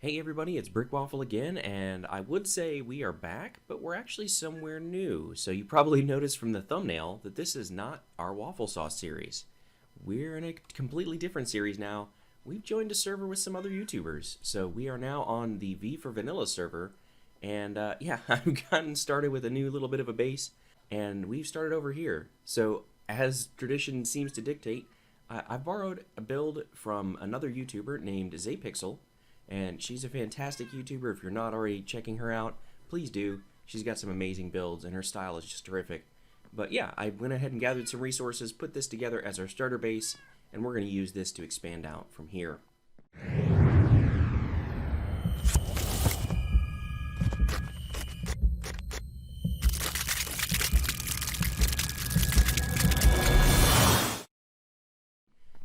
Hey everybody, it's Brick Waffle again, and I would say we are back, but we're actually somewhere new. So you probably noticed from the thumbnail that this is not our Wafflesauce series. We're in a completely different series now. We've joined a server with some other YouTubers, so we are now on the V for Vanilla server. And yeah, I've gotten started with a new little bit of a base, and we've started over here. So as tradition seems to dictate, I borrowed a build from another YouTuber named Zaypixel, and she's a fantastic YouTuber. If you're not already checking her out, please do. She's got some amazing builds, and her style is just terrific. But yeah, I went ahead and gathered some resources, put this together as our starter base, and we're going to use this to expand out from here.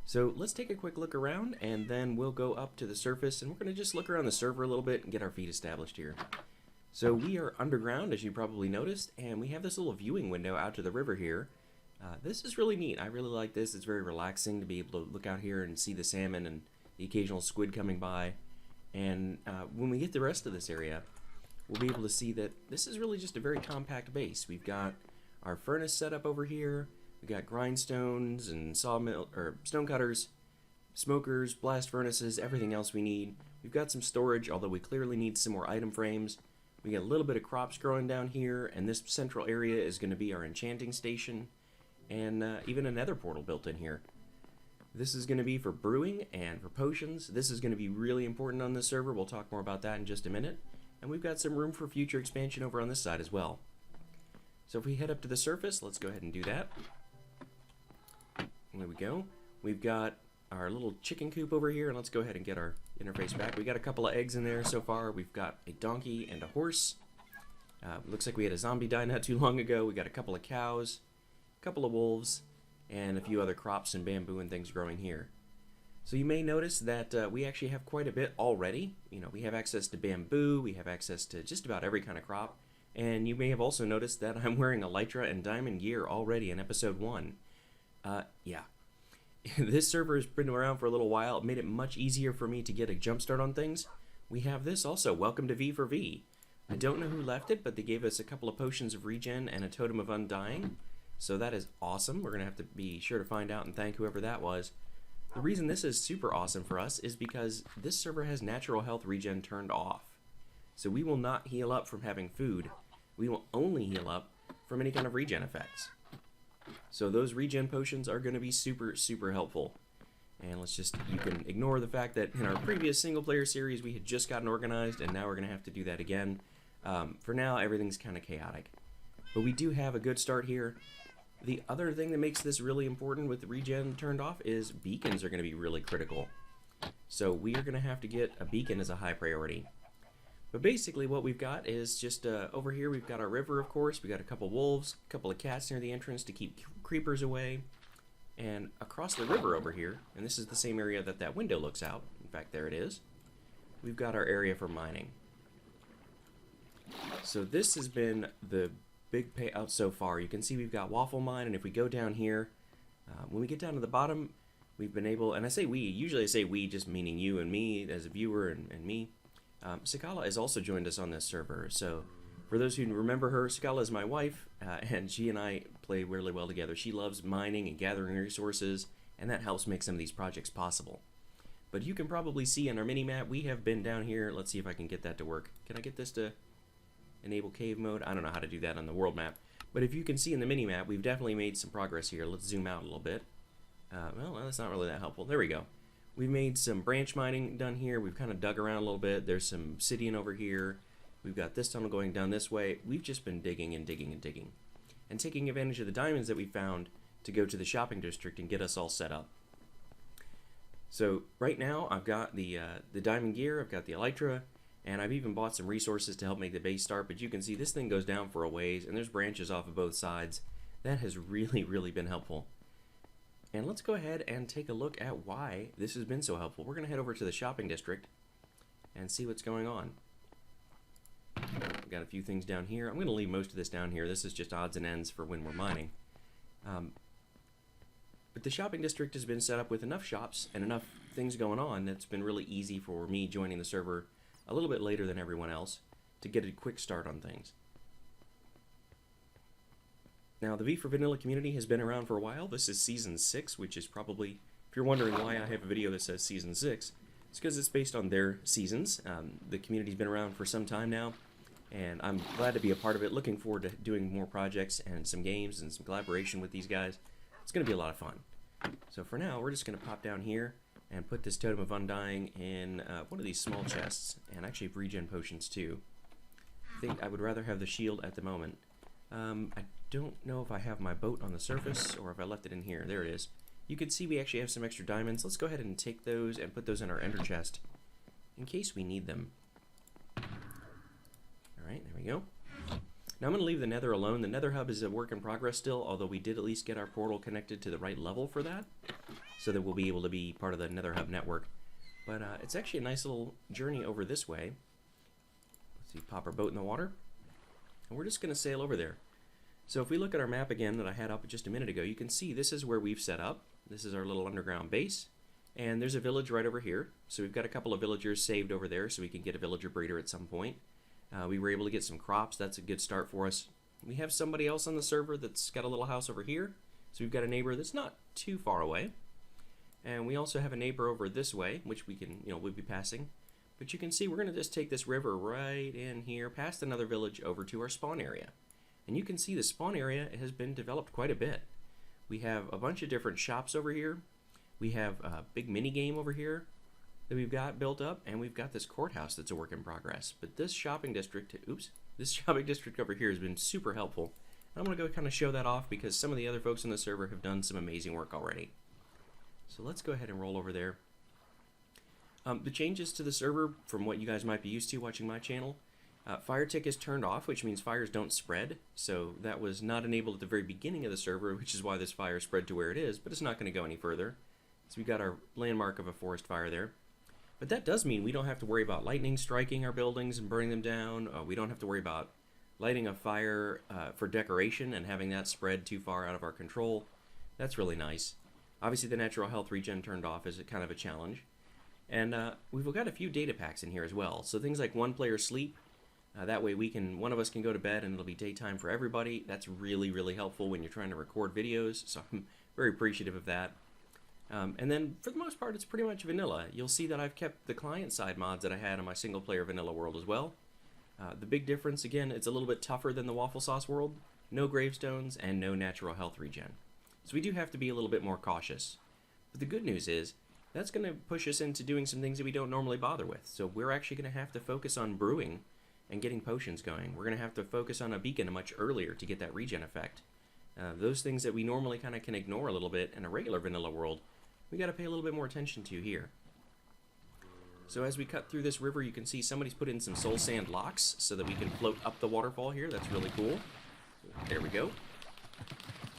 So let's take a quick look around, and then we'll go up to the surface, and we're going to just look around the server a little bit and get our feet established here. So we are underground, as you probably noticed, and we have this little viewing window out to the river here. This is really neat. I really like this. It's very relaxing to be able to look out here and see the salmon and the occasional squid coming by. And when we get the rest of this area, we'll be able to see that this is really just a very compact base. We've got our furnace set up over here. We got grindstones and sawmill or stone cutters, smokers, blast furnaces, everything else we need. We've got some storage, although we clearly need some more item frames. We got a little bit of crops growing down here, and this central area is going to be our enchanting station, and even a nether portal built in here. This is going to be for brewing and for potions. This is going to be really important on this server. We'll talk more about that in just a minute. And we've got some room for future expansion over on this side as well. So if we head up to the surface, let's go ahead and do that. There we go. We've got our little chicken coop over here, and let's go ahead and get our interface back. We got a couple of eggs in there so far. We've got a donkey and a horse. Looks like we had a zombie die not too long ago. We got a couple of cows, a couple of wolves, and a few other crops and bamboo and things growing here. So you may notice that we actually have quite a bit already. You know, we have access to bamboo, we have access to just about every kind of crop, and you may have also noticed that I'm wearing elytra and diamond gear already in episode 1. Yeah. This server has been around for a little while. It made it much easier for me to get a jump start on things. We have this also. Welcome to V for V. I don't know who left it, but they gave us a couple of potions of regen and a totem of undying. So that is awesome. We're going to have to be sure to find out and thank whoever that was. The reason this is super awesome for us is because this server has natural health regen turned off. So we will not heal up from having food. We will only heal up from any kind of regen effects. So those regen potions are going to be super, super helpful. And you can ignore the fact that in our previous single player series we had just gotten organized, and now we're going to have to do that again. For now, everything's kind of chaotic. But we do have a good start here. The other thing that makes this really important with the regen turned off is beacons are going to be really critical. So we are going to have to get a beacon as a high priority. But basically what we've got is just over here we've got our river, of course. We got a couple wolves, a couple of cats near the entrance to keep creepers away. And across the river over here, and this is the same area that that window looks out. In fact, there it is. We've got our area for mining. So this has been the big payout so far. You can see we've got Waffle Mine, and if we go down here, when we get down to the bottom, we've been able, and I say we, usually I say we just meaning you and me as a viewer and me. Sakala has also joined us on this server, so for those who remember her, Sakala is my wife, and she and I play really well together. She loves mining and gathering resources, and that helps make some of these projects possible. But you can probably see on our mini-map, we have been down here. Let's see if I can get that to work. Can I get this to enable cave mode? I don't know how to do that on the world map, but if you can see in the mini-map, we've definitely made some progress here. Let's zoom out a little bit. Well, that's not really that helpful. There we go. We've made some branch mining done here. We've kind of dug around a little bit. There's some obsidian over here. We've got this tunnel going down this way. We've just been digging and digging and digging. And taking advantage of the diamonds that we found to go to the shopping district and get us all set up. So right now I've got the diamond gear, I've got the elytra, and I've even bought some resources to help make the base start. But you can see this thing goes down for a ways, and there's branches off of both sides. That has really, really been helpful. And let's go ahead and take a look at why this has been so helpful. We're going to head over to the shopping district and see what's going on. We've got a few things down here. I'm going to leave most of this down here. This is just odds and ends for when we're mining. But the shopping district has been set up with enough shops and enough things going on that's been really easy for me joining the server a little bit later than everyone else to get a quick start on things. Now, the V for Vanilla community has been around for a while. This is Season 6, which is probably, if you're wondering why I have a video that says Season 6, it's because it's based on their seasons. The community's been around for some time now, and I'm glad to be a part of it. Looking forward to doing more projects and some games and some collaboration with these guys. It's going to be a lot of fun. So for now, we're just going to pop down here and put this Totem of Undying in one of these small chests, and actually regen potions too. I think I would rather have the shield at the moment. I don't know if I have my boat on the surface or if I left it in here. There it is. You can see we actually have some extra diamonds. Let's go ahead and take those and put those in our ender chest in case we need them. Alright, there we go. Now I'm going to leave the nether alone. The nether hub is a work in progress still, although we did at least get our portal connected to the right level for that, so that we'll be able to be part of the nether hub network. But it's actually a nice little journey over this way. Let's see, pop our boat in the water. And we're just going to sail over there. So if we look at our map again that I had up just a minute ago, you can see this is where we've set up. This is our little underground base. And there's a village right over here. So we've got a couple of villagers saved over there so we can get a villager breeder at some point. We were able to get some crops. That's a good start for us. We have somebody else on the server that's got a little house over here. So we've got a neighbor that's not too far away. And we also have a neighbor over this way, which we can, we'll be passing. But you can see we're going to just take this river right in here, past another village over to our spawn area. And you can see the spawn area has been developed quite a bit. We have a bunch of different shops over here. We have a big mini game over here that we've got built up, and we've got this courthouse that's a work in progress. But this shopping district, this shopping district over here has been super helpful. I'm going to go kind of show that off because some of the other folks on the server have done some amazing work already. So let's go ahead and roll over there. The changes to the server from what you guys might be used to watching my channel, fire tick is turned off, which means fires don't spread. So that was not enabled at the very beginning of the server, which is why this fire spread to where it is, but it's not going to go any further. So we've got our landmark of a forest fire there. But that does mean we don't have to worry about lightning striking our buildings and burning them down. We don't have to worry about lighting a fire for decoration and having that spread too far out of our control. That's really nice. Obviously the natural health regen turned off is kind of a challenge. And we've got a few data packs in here as well. So things like one player sleep. That way one of us can go to bed and it'll be daytime for everybody. That's really, really helpful when you're trying to record videos. So I'm very appreciative of that. And then for the most part, it's pretty much vanilla. You'll see that I've kept the client side mods that I had on my single player vanilla world as well. The big difference, again, it's a little bit tougher than the Wafflesauce world. No gravestones and no natural health regen. So we do have to be a little bit more cautious. But the good news is, that's going to push us into doing some things that we don't normally bother with. So we're actually going to have to focus on brewing and getting potions going. We're going to have to focus on a beacon much earlier to get that regen effect. Those things that we normally kind of can ignore a little bit in a regular vanilla world, we got to pay a little bit more attention to here. So as we cut through this river, you can see somebody's put in some soul sand locks so that we can float up the waterfall here. That's really cool. There we go.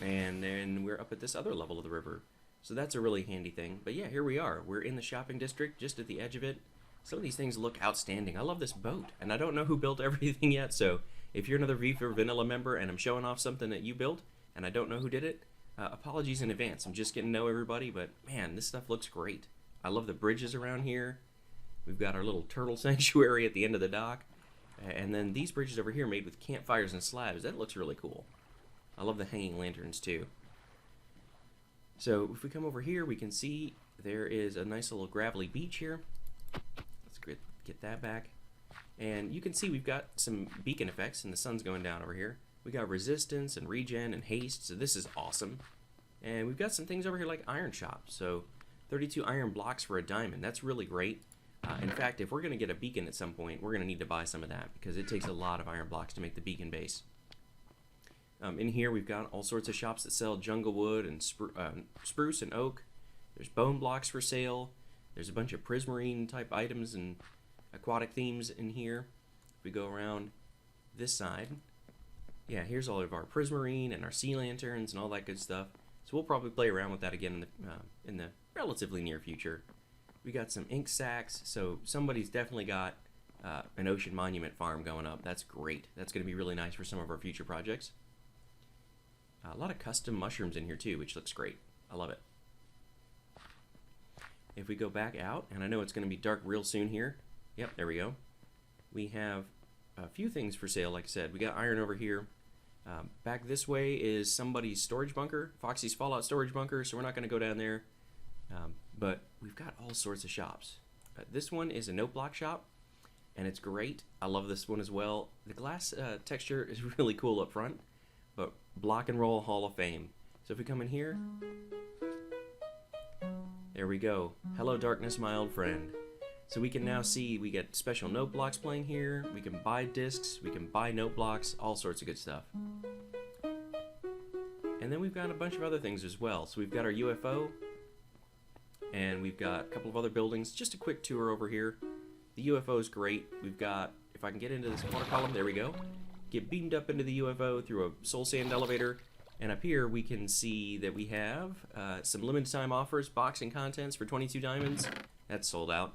And then we're up at this other level of the river. So that's a really handy thing. But yeah, here we are. We're in the shopping district, just at the edge of it. Some of these things look outstanding. I love this boat. And I don't know who built everything yet, so if you're another V for Vanilla member and I'm showing off something that you built, and I don't know who did it, apologies in advance. I'm just getting to know everybody, but man, this stuff looks great. I love the bridges around here. We've got our little turtle sanctuary at the end of the dock. And then these bridges over here made with campfires and slabs. That looks really cool. I love the hanging lanterns too. So if we come over here, we can see there is a nice little gravelly beach here. Let's get that back. And you can see we've got some beacon effects and the sun's going down over here. We got resistance and regen and haste, so this is awesome. And we've got some things over here like iron shop. So 32 iron blocks for a diamond. That's really great. In fact, if we're going to get a beacon at some point, we're going to need to buy some of that because it takes a lot of iron blocks to make the beacon base. In here, we've got all sorts of shops that sell jungle wood and spruce and oak. There's bone blocks for sale. There's a bunch of prismarine type items and aquatic themes in here. If we go around this side, yeah, here's all of our prismarine and our sea lanterns and all that good stuff. So we'll probably play around with that again in the relatively near future. We got some ink sacks, so somebody's definitely got an ocean monument farm going up. That's great. That's going to be really nice for some of our future projects. A lot of custom mushrooms in here too, which looks great. I love it. If we go back out, and I know it's going to be dark real soon here. Yep, there we go. we have a few things for sale. Like I said, we got iron over here. Back this way is somebody's storage bunker, Foxy's Fallout storage bunker, so we're not going to go down there. But we've got all sorts of shops. This one is a note block shop, and it's great. I love this one as well. The glass texture is really cool up front, but Block and Roll Hall of Fame. So if we come in here, there we go. Hello darkness, my old friend. So we can now see we get special note blocks playing here. We can buy discs, we can buy note blocks, all sorts of good stuff. And then we've got a bunch of other things as well. So we've got our UFO, and we've got a couple of other buildings. Just a quick tour over here. The UFO is great. We've got, if I can get into this water column, there we go. Get beamed up into the UFO through a soul sand elevator. And up here we can see that we have some limited time offers, boxing contents for 22 diamonds. That's sold out.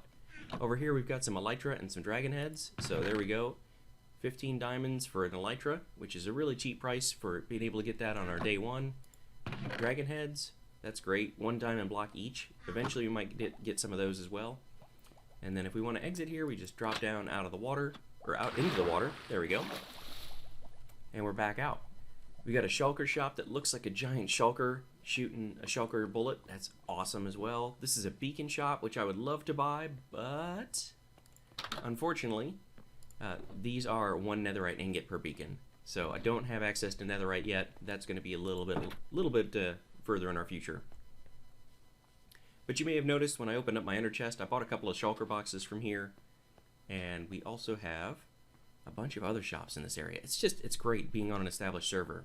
Over here we've got some elytra and some dragon heads. So there we go. 15 diamonds for an elytra, which is a really cheap price for being able to get that on our day one. Dragon heads, that's great. 1 diamond block each. Eventually we might get some of those as well. And then if we want to exit here, we just drop down out of the water, or out into the water. There we go. And we're back out. We got a shulker shop that looks like a giant shulker shooting a shulker bullet. That's awesome as well. This is a beacon shop, which I would love to buy, but unfortunately, these are 1 netherite ingot per beacon. So I don't have access to netherite yet. That's going to be a little bit further in our future. But you may have noticed when I opened up my ender chest, I bought a couple of shulker boxes from here, and we also have a bunch of other shops in this area. It's great being on an established server.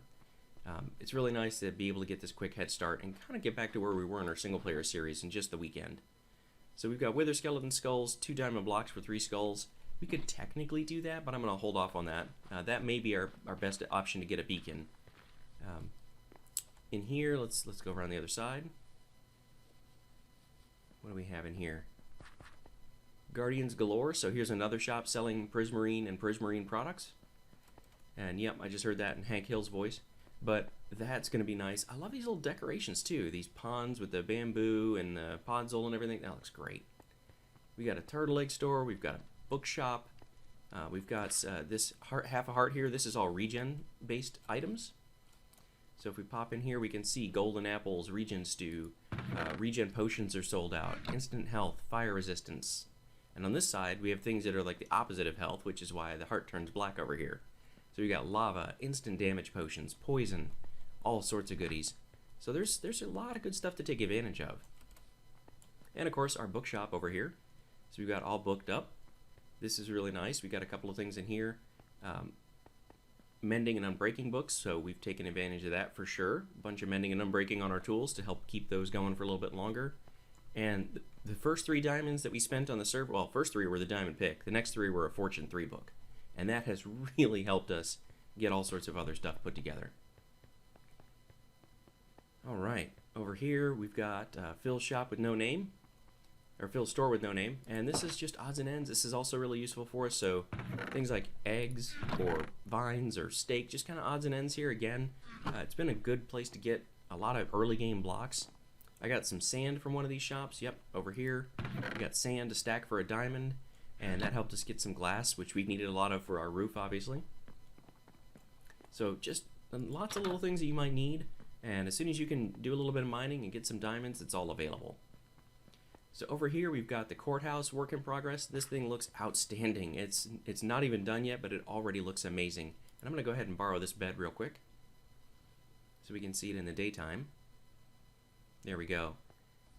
It's really nice to be able to get this quick head start and kind of get back to where we were in our single player series in just the weekend. So we've got wither skeleton skulls, 2 diamond blocks for 3 skulls. We could technically do that, but I'm going to hold off on that. That may be our best option to get a beacon. In here, let's go around the other side. What do we have in here? Guardians galore. So here's another shop selling Prismarine and Prismarine products. And yep, I just heard that in Hank Hill's voice. But that's going to be nice. I love these little decorations too. These ponds with the bamboo and the podzol and everything. That looks great. We got a turtle egg store. We've got a bookshop. We've got this half a heart here. This is all regen based items. So if we pop in here, we can see golden apples, regen stew, regen potions are sold out, instant health, fire resistance. And on this side, we have things that are like the opposite of health, which is why the heart turns black over here. So we got lava, instant damage potions, poison, all sorts of goodies. So there's a lot of good stuff to take advantage of. And of course, our bookshop over here. So we've got all booked up. This is really nice. We got a couple of things in here. Mending and unbreaking books, so we've taken advantage of that for sure. A bunch of mending and unbreaking on our tools to help keep those going for a little bit longer. And the first 3 diamonds that we spent on the server, well, first 3 were the diamond pick. The next 3 were a Fortune 3 book. And that has really helped us get all sorts of other stuff put together. All right, over here we've got Phil's shop with no name, or Phil's store with no name, and this is just odds and ends. This is also really useful for us, so things like eggs or vines or steak, just kind of odds and ends here again. It's been a good place to get a lot of early game blocks. I got some sand from one of these shops. Yep, over here we got sand to stack for a diamond, and that helped us get some glass, which we needed a lot of for our roof, obviously. So just lots of little things that you might need, and as soon as you can do a little bit of mining and get some diamonds, it's all available. So over here we've got the Courthouse work in progress. This thing looks outstanding. It's not even done yet, but it already looks amazing. And I'm going to go ahead and borrow this bed real quick so we can see it in the daytime. There we go.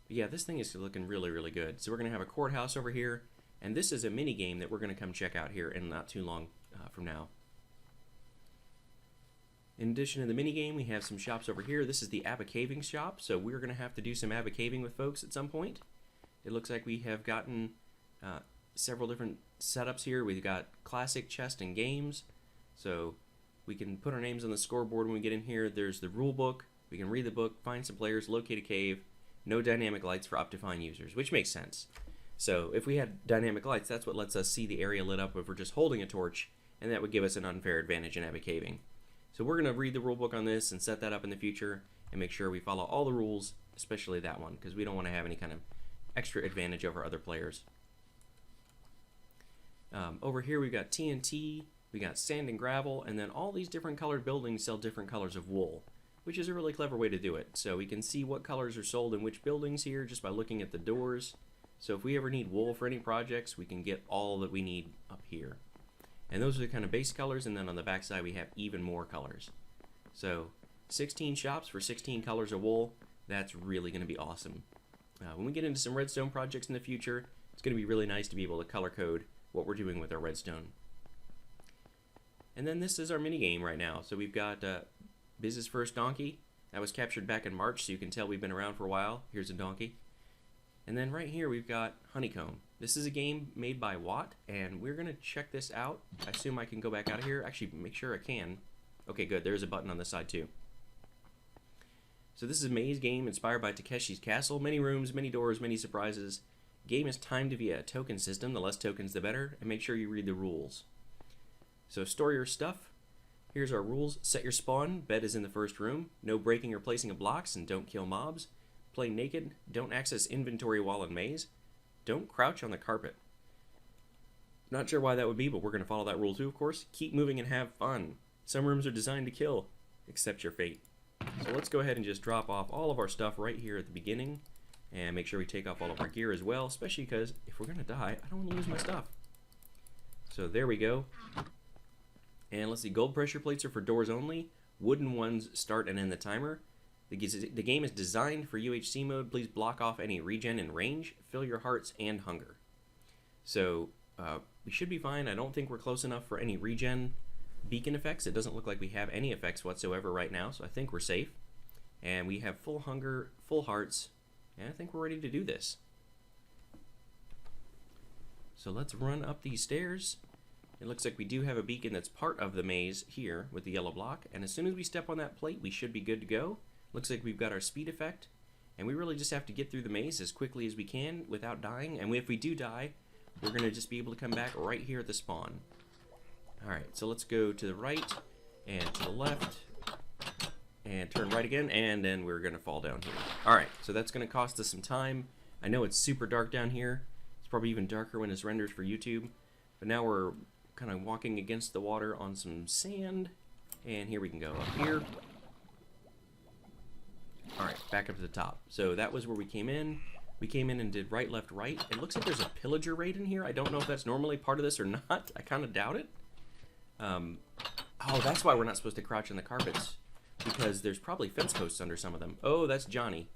But yeah, this thing is looking really, really good. So we're going to have a courthouse over here, and this is a mini game that we're going to come check out here in not too long from now. In addition to the mini game, we have some shops over here. This is the Abba Caving shop, so we're going to have to do some Abba Caving with folks at some point. It looks like we have gotten several different setups here. We've got classic, chest, and games. So we can put our names on the scoreboard when we get in here. There's the rule book. We can read the book, find some players, locate a cave. No dynamic lights for up to 5 users, which makes sense. So if we had dynamic lights, that's what lets us see the area lit up if we're just holding a torch, and that would give us an unfair advantage in Abba Caving. So we're going to read the rule book on this and set that up in the future and make sure we follow all the rules, especially that one, because we don't want to have any kind of extra advantage over other players. Over here we've got TNT, we got sand and gravel, and then all these different colored buildings sell different colors of wool, which is a really clever way to do it. So we can see what colors are sold in which buildings here just by looking at the doors. So if we ever need wool for any projects, we can get all that we need up here. And those are the kind of base colors, and then on the back side we have even more colors. So 16 shops for 16 colors of wool. That's really going to be awesome. When we get into some redstone projects in the future, it's going to be really nice to be able to color code what we're doing with our redstone. And then this is our mini game right now. So we've got Biz's first donkey. That was captured back in March, so you can tell we've been around for a while. Here's a donkey. And then right here we've got Honeycomb. This is a game made by Watt, and we're going to check this out. I assume I can go back out of here. Actually, make sure I can. Okay, good. There's a button on the side too. So this is a maze game inspired by Takeshi's Castle. Many rooms, many doors, many surprises. Game is timed via a token system. The less tokens, the better. And make sure you read the rules. So store your stuff. Here's our rules. Set your spawn. Bed is in the first room. No breaking or placing of blocks, and don't kill mobs. Play naked. Don't access inventory while in maze. Don't crouch on the carpet. Not sure why that would be, but we're going to follow that rule too, of course. Keep moving and have fun. Some rooms are designed to kill. Accept your fate. So let's go ahead and just drop off all of our stuff right here at the beginning. And make sure we take off all of our gear as well, especially because if we're going to die, I don't want to lose my stuff. So there we go. And let's see, gold pressure plates are for doors only. Wooden ones start and end the timer. The game is designed for UHC mode. Please block off any regen in range. Fill your hearts and hunger. So we should be fine. I don't think we're close enough for any regen beacon effects. It doesn't look like we have any effects whatsoever right now, so I think we're safe. And we have full hunger, full hearts, and I think we're ready to do this. So let's run up these stairs. It looks like we do have a beacon that's part of the maze here with the yellow block, and as soon as we step on that plate, we should be good to go. Looks like we've got our speed effect, and we really just have to get through the maze as quickly as we can without dying, and if we do die, we're going to just be able to come back right here at the spawn. Alright, so let's go to the right, and to the left, and turn right again, and then we're going to fall down here. Alright, so that's going to cost us some time. I know it's super dark down here. It's probably even darker when it's rendered for YouTube, but now we're kind of walking against the water on some sand, and here we can go up here. Alright, back up to the top. So that was where we came in. We came in and did right, left, right. It looks like there's a pillager raid in here. I don't know if that's normally part of this or not. I kind of doubt it. Oh, that's why we're not supposed to crouch on the carpets, because there's probably fence posts under some of them. Oh, that's Johnny.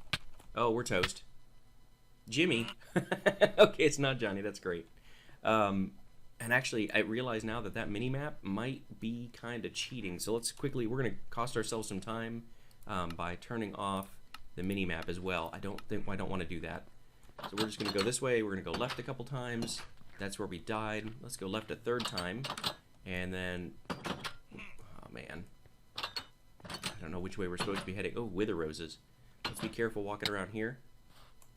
Oh, we're toast. Jimmy. Okay, it's not Johnny. That's great. And actually, I realize now that that mini-map might be kind of cheating. So let's quickly, we're going to cost ourselves some time by turning off the mini-map as well. I don't want to do that. So we're just going to go this way. We're going to go left a couple times. That's where we died. Let's go left a third time. And then, oh man, I don't know which way we're supposed to be heading. Oh, wither roses. Let's be careful walking around here.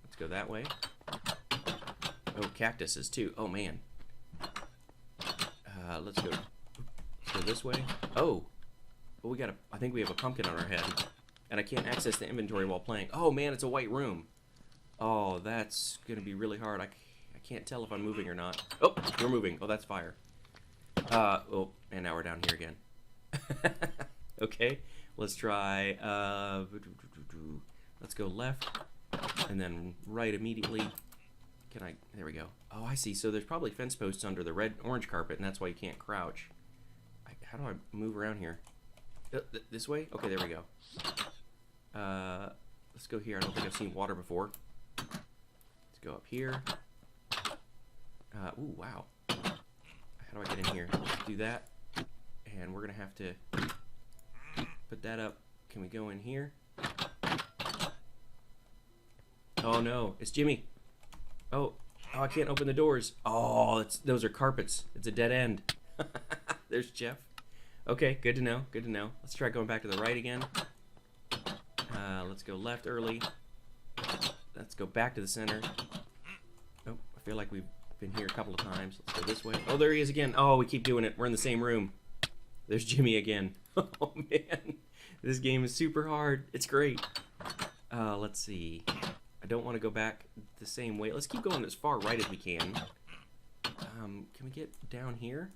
Let's go that way. Oh, cactuses too. Oh man. Let's go this way. Oh, well, I think we have a pumpkin on our head, and I can't access the inventory while playing. Oh man, it's a white room. Oh, that's gonna be really hard. I can't tell if I'm moving or not. Oh, we're moving. Oh, that's fire. Oh, and now we're down here again. Okay, let's try, let's go left, and then right immediately. There we go. Oh, I see. So there's probably fence posts under the orange carpet, and that's why you can't crouch. How do I move around here? This way? Okay, there we go. Let's go here. I don't think I've seen water before. Let's go up here. Ooh, wow. How do I get in here? Let's do that. And we're going to have to put that up. Can we go in here? Oh, no. It's Jimmy. Oh, I can't open the doors. Oh, those are carpets. It's a dead end. There's Jeff. Okay, good to know. Good to know. Let's try going back to the right again. Let's go left early. Let's go back to the center. Oh, I feel like we've been here a couple of times. Let's go this way. Oh, there he is again. Oh, we keep doing it. We're in the same room. There's Jimmy again. Oh, man. This game is super hard. It's great. Let's see. I don't want to go back the same way. Let's keep going as far right as we can. Can we get down here?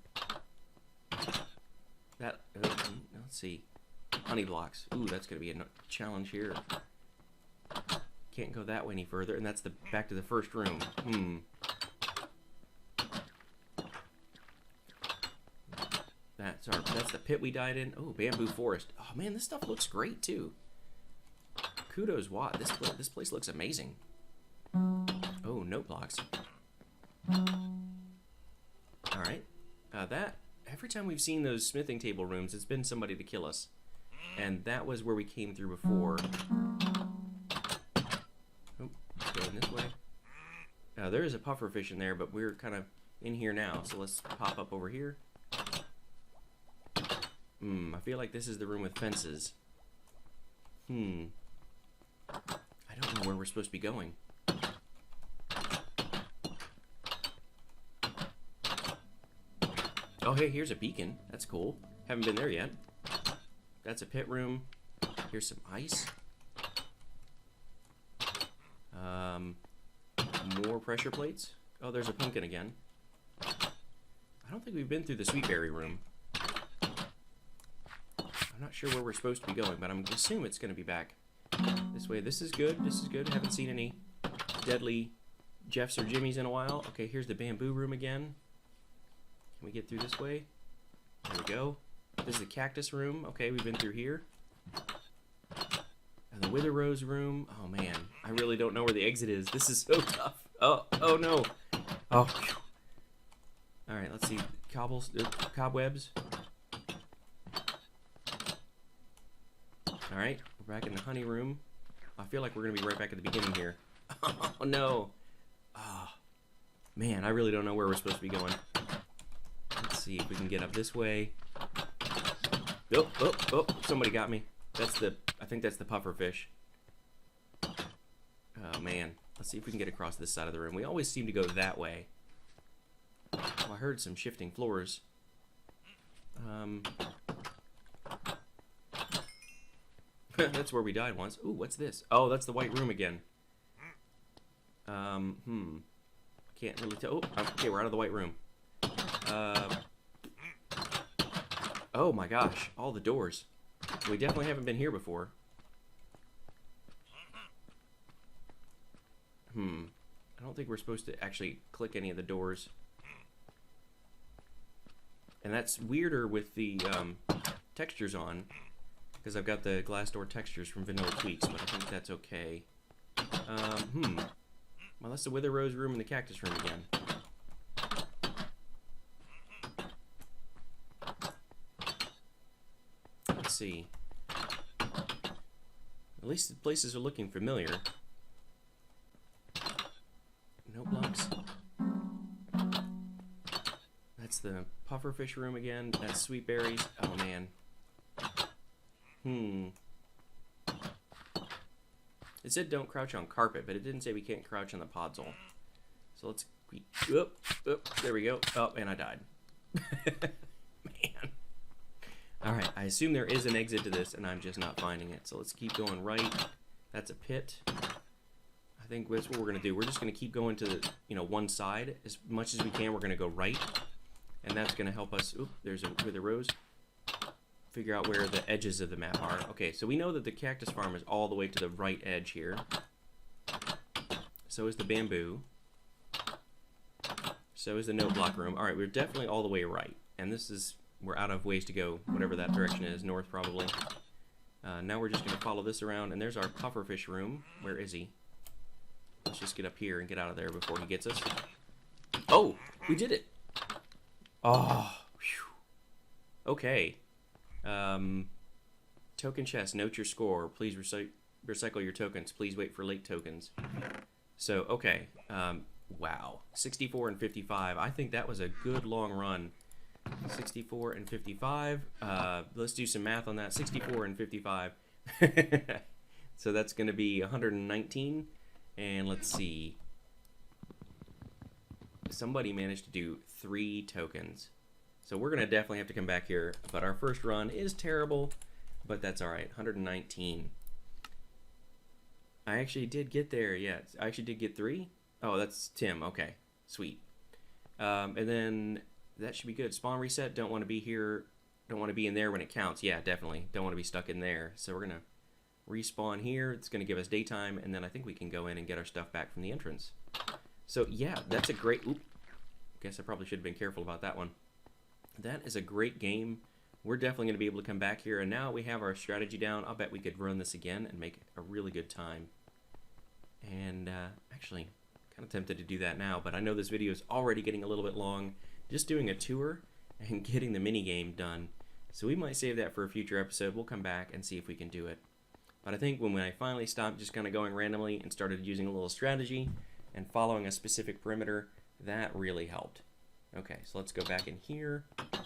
That, let's see. Honey blocks. Ooh, that's going to be a challenge here. Can't go that way any further, and that's the back to the first room. That's the pit we died in. Oh, bamboo forest. Oh man, this stuff looks great too. Kudos, Watt. This place looks amazing. Oh, note blocks. All right. Every time we've seen those smithing table rooms, it's been somebody to kill us, and that was where we came through before. Oh, going this way. There is a pufferfish in there, but we're kind of in here now, so let's pop up over here. I feel like this is the room with fences. I don't know where we're supposed to be going. Oh, hey, here's a beacon. That's cool. Haven't been there yet. That's a pit room. Here's some ice. More pressure plates. Oh, there's a pumpkin again. I don't think we've been through the sweetberry room. I'm not sure where we're supposed to be going, but I'm assuming it's going to be back this way. This is good. This is good. Haven't seen any deadly Jeffs or Jimmys in a while. Okay, here's the bamboo room again. Can we get through this way? There we go. This is the cactus room. Okay, we've been through here. And the wither rose room. Oh man, I really don't know where the exit is. This is so tough. Oh no. Oh. Whew. All right, let's see. Cobwebs. All right, we're back in the honey room. I feel like we're gonna be right back at the beginning here. Oh no. Oh man, I really don't know where we're supposed to be going. Let's see if we can get up this way. Oh, somebody got me. I think that's the pufferfish. Oh man, let's see if we can get across this side of the room. We always seem to go that way. Oh, I heard some shifting floors. That's where we died once. Ooh, what's this? Oh, that's the white room again. Can't really tell. Oh, okay, we're out of the white room. Oh my gosh, all the doors. We definitely haven't been here before. I don't think we're supposed to actually click any of the doors. And that's weirder with the textures on, because I've got the glass door textures from Vanilla Tweaks, but I think that's okay. Well, that's the Wither Rose room and the Cactus room again. Let's see. At least the places are looking familiar. No blocks. That's the pufferfish room again. That's sweet berries. Oh man. It said don't crouch on carpet, but it didn't say we can't crouch on the podzol. So let's... there we go. Oh, and I died. Man. Alright, I assume there is an exit to this, and I'm just not finding it. So let's keep going right. That's a pit. I think that's what we're going to do. We're just going to keep going to the, one side. As much as we can, we're going to go right. And that's going to help us... Oop, there's a Wither Rose. Figure out where the edges of the map are. Okay, so we know that the cactus farm is all the way to the right edge here. So is the bamboo. So is the note block room. Alright, we're definitely all the way right. And this is... We're out of ways to go, whatever that direction is, north probably. Now we're just going to follow this around, and there's our pufferfish room. Where is he? Let's just get up here and get out of there before he gets us. Oh, we did it! Oh, whew. Okay. Token chest, note your score. Please recycle your tokens. Please wait for late tokens. So, okay. Wow. 64 and 55. I think that was a good long run. 64 and 55. Let's do some math on that. 64 and 55. So that's going to be 119. And let's see. Somebody managed to do 3 tokens. So we're going to definitely have to come back here. But our first run is terrible. But that's alright. 119. I actually did get there. Yeah, I actually did get 3. Oh, that's Tim. Okay. Sweet. And then that should be good. Spawn reset. Don't want to be here. Don't want to be in there when it counts. Yeah, definitely. Don't want to be stuck in there. So we're going to respawn here. It's going to give us daytime. And then I think we can go in and get our stuff back from the entrance. So yeah, that's a great... Oop. Guess I probably should have been careful about that one. That is a great game. We're definitely going to be able to come back here. And now we have our strategy down. I'll bet we could run this again and make it a really good time. And actually, kind of tempted to do that now. But I know this video is already getting a little bit long. Just doing a tour and getting the mini game done. So we might save that for a future episode. We'll come back and see if we can do it. But I think when I finally stopped just kind of going randomly and started using a little strategy and following a specific perimeter, that really helped. Okay, so let's go back in here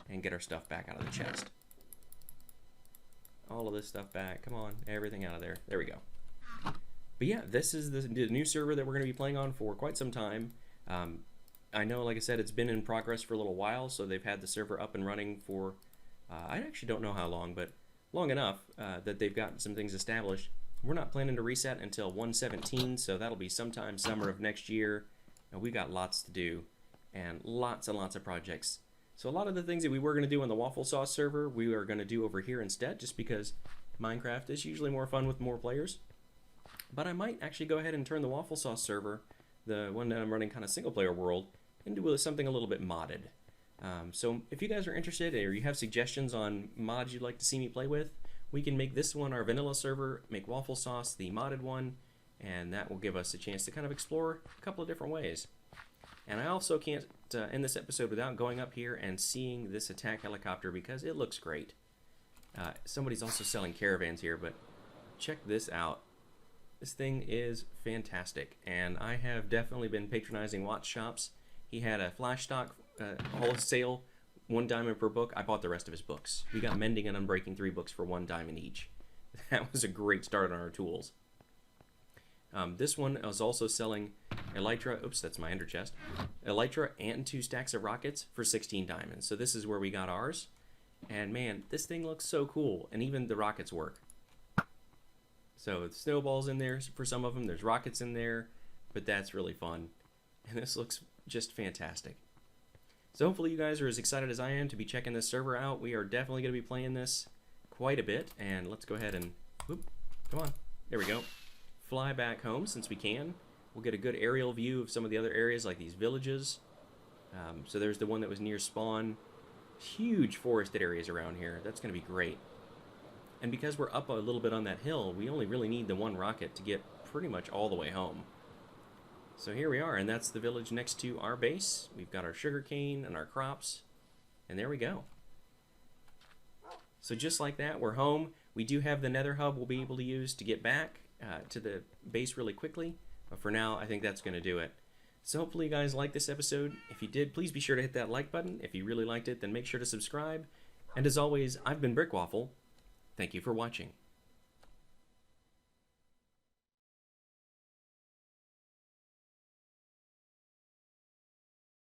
and get our stuff back out of the chest. All of this stuff back. Come on, everything out of there. There we go. But yeah, this is the new server that we're going to be playing on for quite some time. I know, like I said, it's been in progress for a little while, so they've had the server up and running for, I actually don't know how long, but long enough that they've gotten some things established. We're not planning to reset until 1.17, so that'll be sometime summer of next year. And we've got lots to do and lots of projects. So a lot of the things that we were going to do on the Wafflesauce server, we are going to do over here instead, just because Minecraft is usually more fun with more players. But I might actually go ahead and turn the Wafflesauce server, the one that I'm running kind of single player world, into something a little bit modded. So if you guys are interested or you have suggestions on mods you'd like to see me play with, we can make this one our vanilla server, make Wafflesauce the modded one, and that will give us a chance to kind of explore a couple of different ways. And I also can't end this episode without going up here and seeing this attack helicopter because it looks great. Somebody's also selling caravans here, but check this out. This thing is fantastic, and I have definitely been patronizing Watt's shops. He had a flash stock wholesale, $1 per book. I bought the rest of his books. We got Mending and Unbreaking 3 books for $1 each. That was a great start on our tools. This one is also selling Elytra, oops, that's my ender chest, Elytra and 2 stacks of rockets for 16 diamonds. So this is where we got ours. And man, this thing looks so cool, and even the rockets work. So snowballs in there for some of them, there's rockets in there, but that's really fun. And this looks just fantastic. So hopefully you guys are as excited as I am to be checking this server out. We are definitely going to be playing this quite a bit, and let's go ahead and, whoop, come on, there we go. Fly back home since we can. We'll get a good aerial view of some of the other areas like these villages. So there's the one that was near spawn. Huge forested areas around here. That's going to be great. And because we're up a little bit on that hill, we only really need the one rocket to get pretty much all the way home. So here we are, and that's the village next to our base. We've got our sugarcane and our crops, and there we go. So just like that, we're home. We do have the nether hub we'll be able to use to get back to the base really quickly, but for now I think that's going to do it. So hopefully you guys liked this episode. If you did, please be sure to hit that like button. If you really liked it, then make sure to subscribe. And as always, I've been Brick Waffle. Thank you for watching.